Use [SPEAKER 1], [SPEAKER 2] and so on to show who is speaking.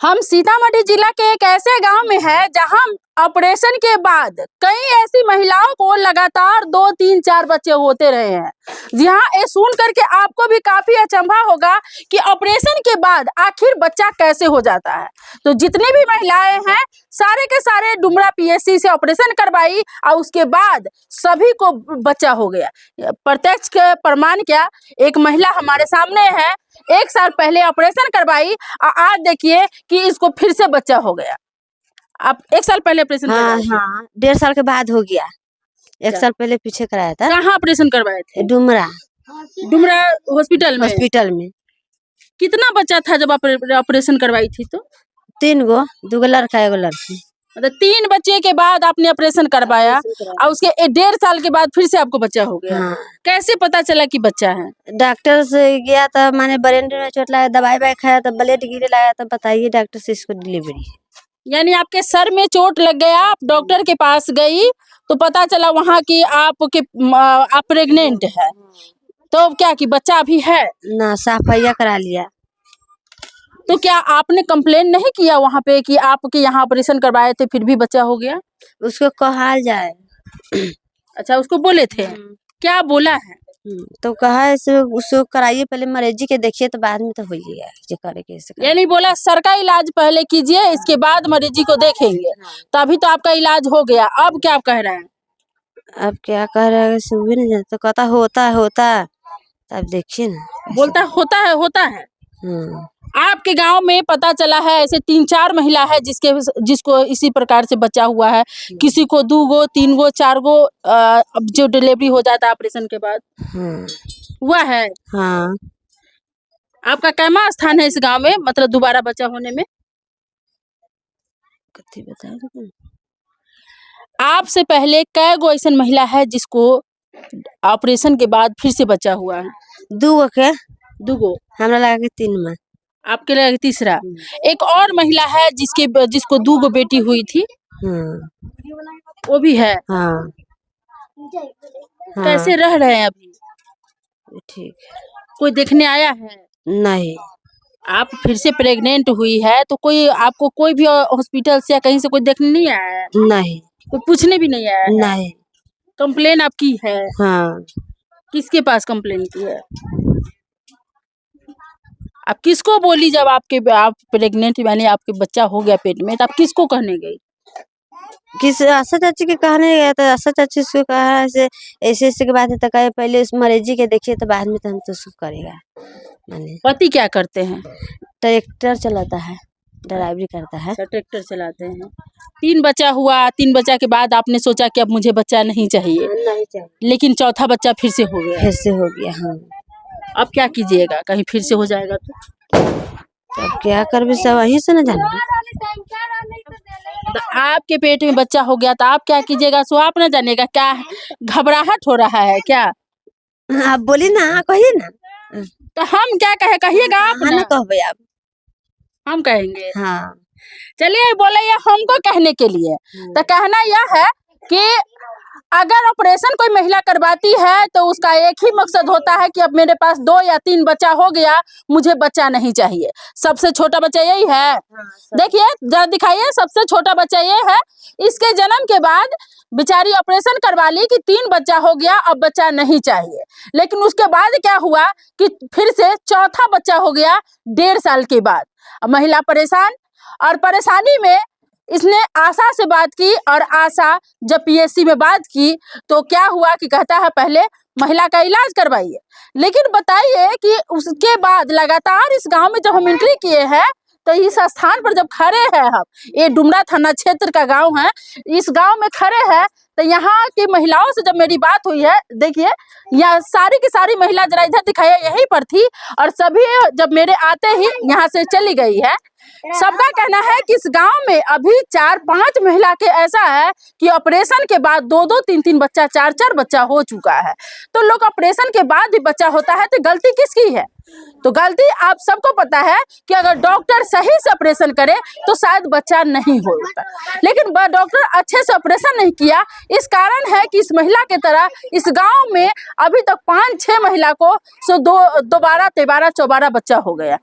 [SPEAKER 1] हम सीतामढ़ी जिला के एक ऐसे गांव में है जहां ऑपरेशन के बाद कई ऐसी महिलाओं को लगातार 2-3-4 बच्चे होते रहे हैं। जी हाँ, ये सुन करके आपको भी काफी अचंभा होगा कि ऑपरेशन के बाद आखिर बच्चा कैसे हो जाता है। तो जितनी भी महिलाएं हैं सारे के सारे डुमरा पीएससी से ऑपरेशन करवाई और उसके बाद सभी को बच्चा हो गया। प्रत्यक्ष के प्रमाण क्या, एक महिला हमारे सामने है, 1 साल पहले ऑपरेशन करवाई और आज देखिए कि इसको फिर से बच्चा हो गया। आप 1 साल पहले ऑपरेशन करवाए थे?
[SPEAKER 2] हाँ, 1.5 साल के बाद हो गया। 1 साल पहले पीछे कराया था।
[SPEAKER 1] कहाँ ऑपरेशन करवाए थे?
[SPEAKER 2] डुमरा
[SPEAKER 1] हॉस्पिटल में।
[SPEAKER 2] हॉस्पिटल में।
[SPEAKER 1] कितना बच्चा था जब ऑपरेशन करवाई थी? तो
[SPEAKER 2] 3 गो, 2 गो लड़का 1 गो लड़की।
[SPEAKER 1] मतलब 3 बच्चे के बाद आपने ऑपरेशन करवाया और उसके 1.5 साल के बाद फिर से आपको बच्चा हो गया।
[SPEAKER 2] हाँ।
[SPEAKER 1] कैसे पता चला कि बच्चा है?
[SPEAKER 2] डॉक्टर से गया था, माने ब्रेन में चोट लगा, दवाई खाया तो ब्लड गिरे लगा, तो बताइए डॉक्टर से इसको डिलीवरी है।
[SPEAKER 1] यानी आपके सर में चोट लग गया, आप डॉक्टर के पास गई तो पता चला वहाँ की आप प्रेग्नेंट है। तो क्या कि बच्चा अभी है
[SPEAKER 2] ना, सफाइया करा लिया।
[SPEAKER 1] तो क्या आपने कंप्लेन नहीं किया वहाँ पे कि आपके यहाँ ऑपरेशन करवाए थे फिर भी बच्चा हो गया?
[SPEAKER 2] उसको कहा जाए।
[SPEAKER 1] अच्छा, उसको बोले थे? क्या बोला है?
[SPEAKER 2] तो कहा ऐसे उसको कराइए, पहले मरीजी के देखिए तो बाद में तो होइएगा जो करे के।
[SPEAKER 1] यानी बोला सर का इलाज पहले कीजिए, इसके बाद मरीजी को देखेंगे। तभी तो आपका इलाज हो गया। अब क्या कह रहे हैं?
[SPEAKER 2] अब क्या कह रहा है, सुबह नहीं जाता, तो कहता होता तब देखिए ना।
[SPEAKER 1] बोलता होता है। आपके गांव में पता चला है ऐसे 3-4 महिला है जिसको इसी प्रकार से बच्चा हुआ है। किसी को 2 गो, 3 गो, 4 गो अब जो डिलीवरी हो जाता है ऑपरेशन के बाद हुआ है।
[SPEAKER 2] हाँ।
[SPEAKER 1] आपका कैमा स्थान है इस गांव में, मतलब दोबारा बच्चा होने में?
[SPEAKER 2] कथी बता,
[SPEAKER 1] आपसे पहले कै गो ऐसा महिला है जिसको ऑपरेशन के बाद फिर से बच्चा हुआ है?
[SPEAKER 2] 2 गो के।
[SPEAKER 1] 2 गो,
[SPEAKER 2] हमरा लगा के 3 में।
[SPEAKER 1] आपके लिए तीसरा। एक और महिला है जिसको 2 गो बेटी हुई थी, वो भी है।
[SPEAKER 2] हाँ।
[SPEAKER 1] कैसे रह रहे हैं अभी?
[SPEAKER 2] ठीक।
[SPEAKER 1] कोई देखने आया है?
[SPEAKER 2] नहीं।
[SPEAKER 1] आप फिर से प्रेग्नेंट हुई है तो कोई भी हॉस्पिटल से या कहीं से कोई देखने नहीं आया है?
[SPEAKER 2] नहीं।
[SPEAKER 1] कोई पूछने भी नहीं आया है?
[SPEAKER 2] नहीं।
[SPEAKER 1] कंप्लेन आपकी है?
[SPEAKER 2] हाँ।
[SPEAKER 1] किसके पास कंप्लेन की है? आप किसको बोली जब आप प्रेग्नेंट यानी आपके बच्चा हो गया पेट में, तो आप किसको कहने गई?
[SPEAKER 2] किस आशा चाची के कहने गया तो आशा चाची से कहा ऐसे के बात है, तो कहे पहले उस मरीजी के देखिए तो बाद में तो हम तो सब करेगा। माने
[SPEAKER 1] पति क्या करते हैं?
[SPEAKER 2] ट्रैक्टर चलाता है, ड्राइवरी करता है।
[SPEAKER 1] ट्रैक्टर चलाते हैं। 3 बच्चा हुआ, 3 बच्चा के बाद आपने सोचा कि अब मुझे बच्चा नहीं चाहिए, लेकिन चौथा बच्चा फिर से हो गया।
[SPEAKER 2] फिर से हो गया। हाँ।
[SPEAKER 1] अब क्या कीजिएगा, कहीं फिर से हो जाएगा तो
[SPEAKER 2] अब क्या कर भी, सब वहीं से न जाना।
[SPEAKER 1] तो आपके पेट में बच्चा हो गया तो आप क्या कीजिएगा सो आप न जानेगा। क्या घबराहट हो रहा है क्या?
[SPEAKER 2] आप बोली ना, कहिए ना।
[SPEAKER 1] तो हम क्या कहिएगा आप ना?
[SPEAKER 2] कहबे आप,
[SPEAKER 1] हम कहेंगे।
[SPEAKER 2] हाँ।
[SPEAKER 1] चलिए, बोले ये हमको कहने के लिए। तो कहना यह है कि अगर ऑपरेशन कोई महिला करवाती है तो उसका एक ही मकसद होता है कि अब मेरे पास 2 या 3 बच्चा हो गया, मुझे बच्चा नहीं चाहिए। सबसे छोटा बच्चा यही है। देखिए जरा दिखाइए, सबसे छोटा बच्चा ये है। इसके जन्म के बाद बेचारी ऑपरेशन करवा ली कि 3 बच्चा हो गया, अब बच्चा नहीं चाहिए। लेकिन उसके बाद क्या हुआ कि फिर से चौथा बच्चा हो गया 1.5 साल के बाद। महिला परेशान, और परेशानी में इसने आशा से बात की, और आशा जब पीएससी में बात की तो क्या हुआ कि कहता है पहले महिला का इलाज करवाइए। लेकिन बताइए कि उसके बाद लगातार इस गांव में जब हम एंट्री किए हैं तो इस स्थान पर जब खड़े हैं हम, ये डुमरा थाना क्षेत्र का गांव है, इस गांव में खड़े हैं तो यहाँ की महिलाओं से जब मेरी बात हुई है, देखिए यहाँ सारी की सारी महिला जरा इधर दिखाइए, यहीं पर थी और सभी जब मेरे आते ही यहाँ से चली गई है। सबका कहना है कि इस गांव में अभी 4-5 महिला के ऐसा है कि ऑपरेशन के बाद 2-2, 3-3 बच्चा, 4-4 बच्चा हो चुका है। तो लोग ऑपरेशन के बाद भी बच्चा होता है तो गलती किसकी है? तो गलती आप सबको पता है कि अगर डॉक्टर सही से ऑपरेशन करे तो शायद बच्चा नहीं होता, लेकिन डॉक्टर अच्छे से ऑपरेशन नहीं किया। इस कारण है कि इस महिला के तरह इस गांव में अभी तक 5-6 महिला को 12, 13, 14 बच्चा हो गया।